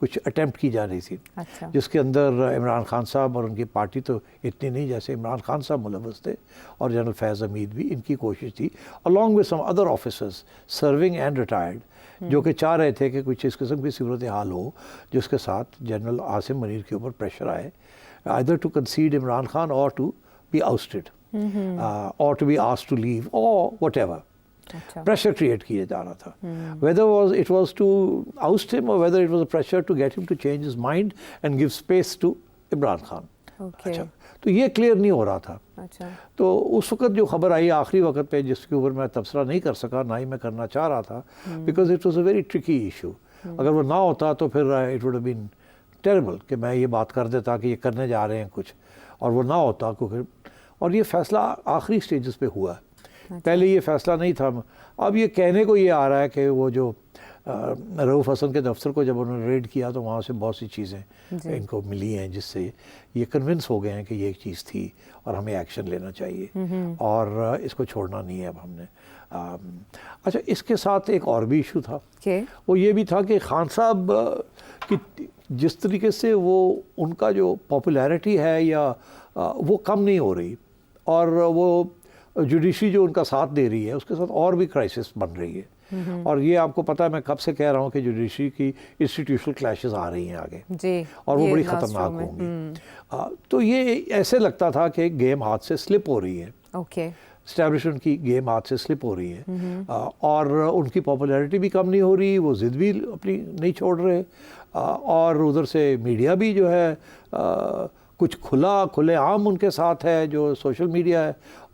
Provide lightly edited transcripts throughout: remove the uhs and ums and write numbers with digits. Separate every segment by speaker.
Speaker 1: کچھ اٹیمپٹ کی جا رہی تھی
Speaker 2: اچھا
Speaker 1: جس کے اندر عمران خان صاحب اور ان کی پارٹی تو اتنی نہیں جیسے عمران خان صاحب ملوث تھے اور جنرل فیض حمید بھی. ان کی کوشش تھی along with some other officers serving and retired جو کہ چاہ رہے تھے کہ کچھ اس قسم کی صورتحال ہو جس کے ساتھ جنرل عاصم منیر کے اوپر پریشر آئے either to concede Imran Khan or to be ousted or to be asked to leave or whatever. Pressure create کیا جا رہا تھا whether it was to oust him or whether it was a pressure to get him to change his mind and give space to Imran Khan. اچھا تو یہ clear نہیں ہو رہا تھا. تو اس وقت جو خبر آئی آخری وقت پہ جس کے اوپر میں تبصرہ نہیں کر سکا نہ ہی میں کرنا چاہ رہا تھا because it was a very tricky issue. اگر وہ نہ ہوتا تو پھر it would have been terrible کہ میں یہ بات کر دیتا کہ یہ کرنے جا رہے ہیں کچھ اور وہ نہ ہوتا کیونکہ اور یہ فیصلہ آخری سٹیجز پہ ہوا. پہلے یہ فیصلہ نہیں تھا. اب یہ کہنے کو یہ آ رہا ہے کہ وہ جو رؤوف حسن کے دفتر کو جب انہوں نے ریڈ کیا تو وہاں سے بہت سی چیزیں ان کو ملی ہیں جس سے یہ کنونس ہو گئے ہیں کہ یہ ایک چیز تھی اور ہمیں ایکشن لینا چاہیے اور اس کو چھوڑنا نہیں ہے اب ہم نے. اچھا اس کے ساتھ ایک اور بھی ایشو تھا وہ یہ بھی تھا کہ خان صاحب کی جس طریقے سے وہ ان کا جو پاپولیرٹی ہے یا وہ کم نہیں ہو رہی اور وہ جوڈیشری جو ان کا ساتھ دے رہی ہے اس کے ساتھ اور بھی کرائسس بن رہی ہے. اور یہ آپ کو پتہ ہے میں کب سے کہہ رہا ہوں کہ جوڈیشری کی انسٹیٹیوشنل کلیشز آ رہی ہیں آگے اور وہ بڑی خطرناک ہوں گی. تو یہ ایسے لگتا تھا کہ گیم ہاتھ سے سلپ ہو رہی ہے. اسٹیبلشمنٹ کی گیم ہاتھ سے سلپ ہو رہی ہے اور ان کی پاپولیرٹی بھی کم نہیں ہو رہی وہ ضد بھی اپنی نہیں چھوڑ رہے اور ادھر سے میڈیا بھی جو ہے کچھ کھلے عام ان کے ساتھ ہے جو سوشل میڈیا ہے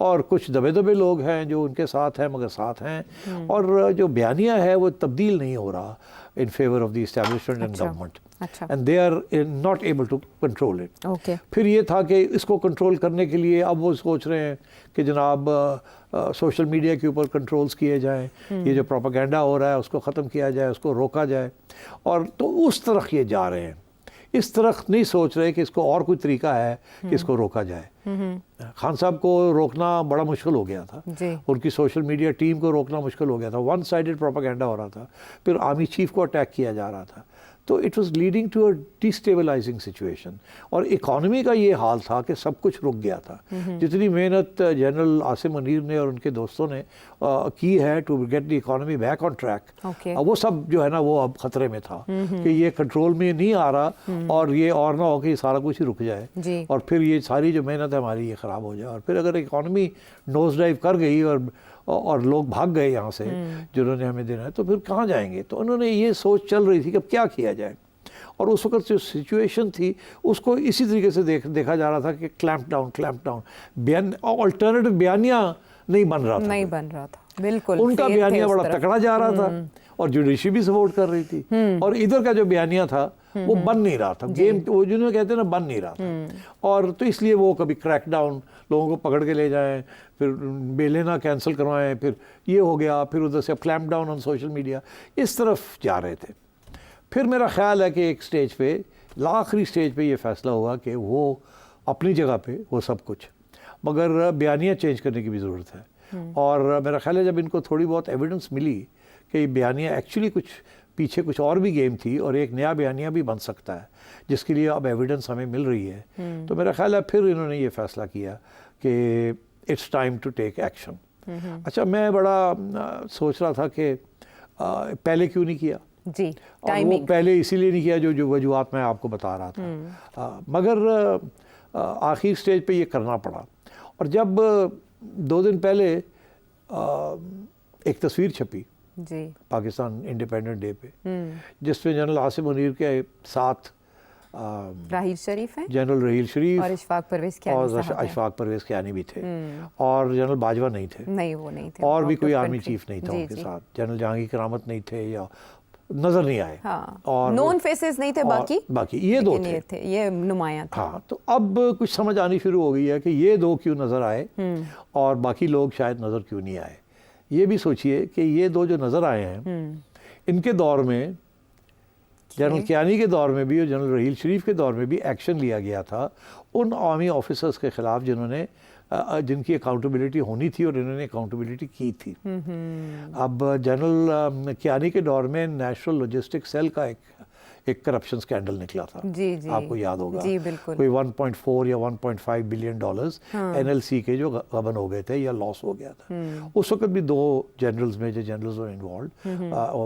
Speaker 1: اور کچھ دبے لوگ ہیں جو ان کے ساتھ ہیں مگر ساتھ ہیں اور جو بیانیہ ہے وہ تبدیل نہیں ہو رہا in favor of the establishment and government and they are not able to control it. پھر یہ تھا کہ اس کو کنٹرول کرنے کے لیے اب وہ سوچ رہے ہیں کہ جناب سوشل میڈیا کے اوپر کنٹرولز کیے جائیں یہ جو پروپیگنڈا ہو رہا ہے اس کو ختم کیا جائے اس کو روکا جائے اور تو اس طرح یہ جا رہے ہیں. اس طرح نہیں سوچ رہے کہ اس کو اور کوئی طریقہ ہے کہ اس کو روکا جائے. خان صاحب کو روکنا بڑا مشکل ہو گیا تھا ان کی سوشل میڈیا ٹیم کو روکنا مشکل ہو گیا تھا. ون سائیڈڈ پروپیگنڈا ہو رہا تھا پھر آرمی چیف کو اٹیک کیا جا رہا تھا تو it was leading to a destabilizing situation اور اکانومی کا یہ حال تھا کہ سب کچھ رک گیا تھا. جتنی محنت جنرل عاصم منیر نے اور ان کے دوستوں نے کی ہے to get the economy back on track وہ سب جو ہے نا وہ اب خطرے میں تھا کہ یہ کنٹرول میں نہیں آ رہا اور یہ اور نہ ہو کہ یہ سارا کچھ ہی رک جائے اور پھر یہ ساری جو محنت ہے ہماری یہ خراب ہو جائے اور پھر اگر اکانومی نوز ڈائیو کر گئی اور لوگ بھاگ گئے یہاں سے جنہوں نے ہمیں دینا ہے تو پھر کہاں جائیں گے. تو انہوں نے یہ سوچ چل رہی تھی کہ اب کیا کیا جائے اور اس وقت جو سچویشن تھی اس کو اسی طریقے سے دیکھا جا رہا تھا کہ کلیمپ ڈاؤن آلٹرنیٹو بیانیہ نہیں بن رہا تھا بالکل ان کا بیانیہ بڑا تکڑا جا رہا تھا اور جوڈیشری بھی سپورٹ کر رہی تھی اور ادھر کا جو بیانیہ تھا وہ بن نہیں رہا تھا گیم وہ جنہوں کہتے ہیں نا بن نہیں رہا تھا اور تو اس لیے وہ کبھی کریک ڈاؤن لوگوں کو پکڑ کے لے جائیں پھر بیلیں نہ کینسل کروائیں پھر یہ ہو گیا پھر ادھر سے clamp down on social media اس طرف جا رہے تھے. پھر میرا خیال ہے کہ ایک سٹیج پہ آخری سٹیج پہ یہ فیصلہ ہوا کہ وہ اپنی جگہ پہ وہ سب کچھ مگر بیانیہ چینج کرنے کی بھی ضرورت ہے اور میرا خیال ہے جب ان کو تھوڑی بہت ایویڈنس ملی کہ یہ بیانیہ ایکچولی کچھ پیچھے کچھ اور بھی گیم تھی اور ایک نیا بیانیہ بھی بن سکتا ہے جس کے لیے اب ایویڈنس ہمیں مل رہی ہے تو میرا خیال ہے پھر انہوں نے یہ فیصلہ کیا کہ it's time to take action. اچھا میں بڑا سوچ رہا تھا کہ پہلے کیوں نہیں کیا اور وہ پہلے اسی لیے نہیں کیا جو وجوہات میں آپ کو بتا رہا تھا مگر آخری سٹیج پہ یہ کرنا پڑا. اور جب 2 دن پہلے ایک تصویر چھپی پاکستان انڈیپینڈنٹ ڈے پہ جس میں جنرل عاصم منیر کے ساتھ
Speaker 2: راحیل شریف ہیں
Speaker 1: جنرل راحیل شریف
Speaker 2: اور
Speaker 1: اشفاق پرویز کیانی بھی تھے اور جنرل باجوہ نہیں تھے اور بھی کوئی آرمی چیف نہیں تھا ان کے ساتھ. جنرل جہانگیر کرامت نہیں تھے یا نظر نہیں آئے
Speaker 2: اور نون فیسز نہیں تھے
Speaker 1: باقی یہ 2
Speaker 2: تھے یہ نمایاں تھے.
Speaker 1: ہاں تو اب کچھ سمجھ آنی شروع ہو گئی ہے کہ یہ 2 کیوں نظر آئے اور باقی لوگ شاید نظر کیوں نہیں آئے. یہ بھی سوچئے کہ یہ 2 جو نظر آئے ہیں ان کے دور میں جنرل کیانی کے دور میں بھی اور جنرل راحیل شریف کے دور میں بھی ایکشن لیا گیا تھا ان آرمی آفیسرز کے خلاف جن کی اکاؤنٹیبلٹی ہونی تھی اور انہوں نے اکاؤنٹیبلٹی کی تھی. اب جنرل کیانی کے دور میں نیشنل لاجسٹک سیل کا ایک کرپشن سکینڈل نکلا تھا,
Speaker 2: جی جی
Speaker 1: آپ کو یاد ہوگا,
Speaker 2: جی بالکل,
Speaker 1: کوئی 1.4 یا 1.5 بلین ڈالرز NLC کے جو غبن ہو گئے تھے یا لاس ہو گیا تھا. اس وقت بھی 2 generals major generals were involved,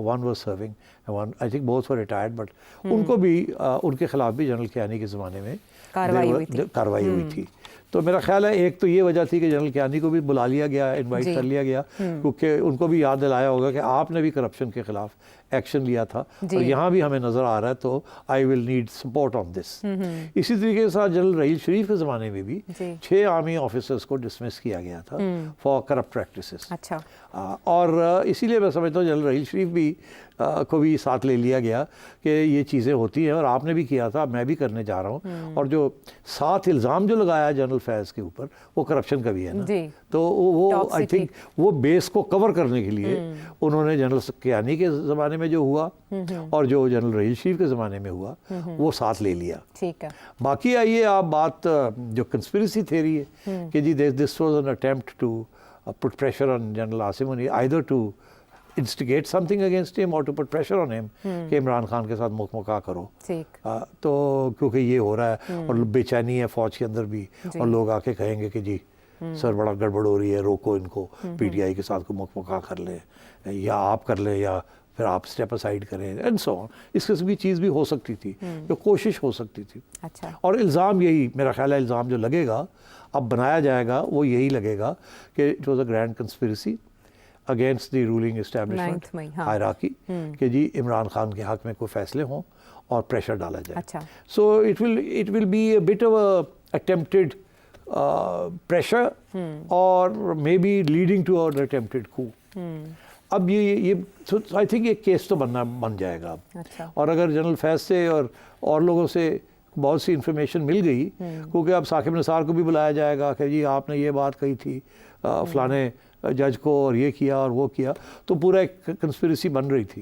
Speaker 1: one was serving and one I think both were retired, but ان کو بھی ان کے خلاف بھی جنرل کیانی کے زمانے میں کارروائی ہوئی تھی. تو میرا خیال ہے ایک تو یہ وجہ تھی کہ جنرل کیانی کو بھی بلا لیا گیا, انوائٹ کر لیا گیا, کیونکہ ان کو بھی یاد دلایا ہوگا کہ آپ نے بھی کرپشن کے خلاف ایکشن لیا تھا اور یہاں بھی ہمیں نظر آ رہا ہے, تو آئی ول نیڈ سپورٹ آن دس. اسی طریقے کے ساتھ جنرل رحیل شریف کے زمانے میں بھی 6 آرمی آفیسرز کو ڈسمس کیا گیا تھا فار کرپٹ پریکٹسز. اور اسی لیے میں سمجھتا ہوں جنرل رحیل شریف بھی کو بھی ساتھ لے لیا گیا کہ یہ چیزیں ہوتی ہیں اور آپ نے بھی کیا تھا, میں بھی کرنے جا رہا ہوں. اور جو ساتھ الزام جو لگایا جنرل فیض کے اوپر وہ کرپشن کا بھی ہے نا, تو وہ آئی تھنک وہ بیس کو کور کرنے کے لیے انہوں نے جنرل کیانی کے زمانے میں جو ہوا اور جو جنرل رحیل شریف کے زمانے میں ہوا وہ ساتھ لے لیا. باقی آئیے آپ بات جو کنسپریسی تھیوری ہے کہ جی this was an attempt to put pressure on General Asim Munir either to instigate something against him or to put pressure on him کہ عمران خان کے ساتھ مکمکا کرو. تو کیونکہ یہ ہو رہا ہے اور بے چینی ہے فوج کے اندر بھی, اور لوگ آ کے کہیں گے کہ جی سر بڑا گڑبڑ ہو رہی ہے, روکو ان کو, PTI کے ساتھ کو مکمکا کر لیں یا آپ کر لیں یا پھر آپ اسٹیپ اسائڈ کریں اینڈ سو آن. اس قسم کی چیز بھی ہو سکتی تھی, جو کوشش ہو سکتی تھی. اور الزام یہی میرا خیال ہے الزام جو لگے گا اب بنایا جائے گا وہ یہی لگے گا کہ it was a grand conspiracy against the ruling establishment hierarchy کہ جی عمران خان کے حق میں کوئی فیصلے ہوں اور پریشر ڈالا جائے. So it will be a bit of a attempted pressure اور may be leading to an attempted coup. اب یہ آئی تھنک ایک کیس تو بن جائے گا اب. اور اگر جنرل فیض سے اور لوگوں سے بہت سی انفارمیشن مل گئی, کیونکہ اب ثاقب نثار کو بھی بلایا جائے گا کہ جی آپ نے یہ بات کہی تھی فلانے جج کو اور یہ کیا اور وہ کیا, تو پورا ایک کنسپریسی بن رہی تھی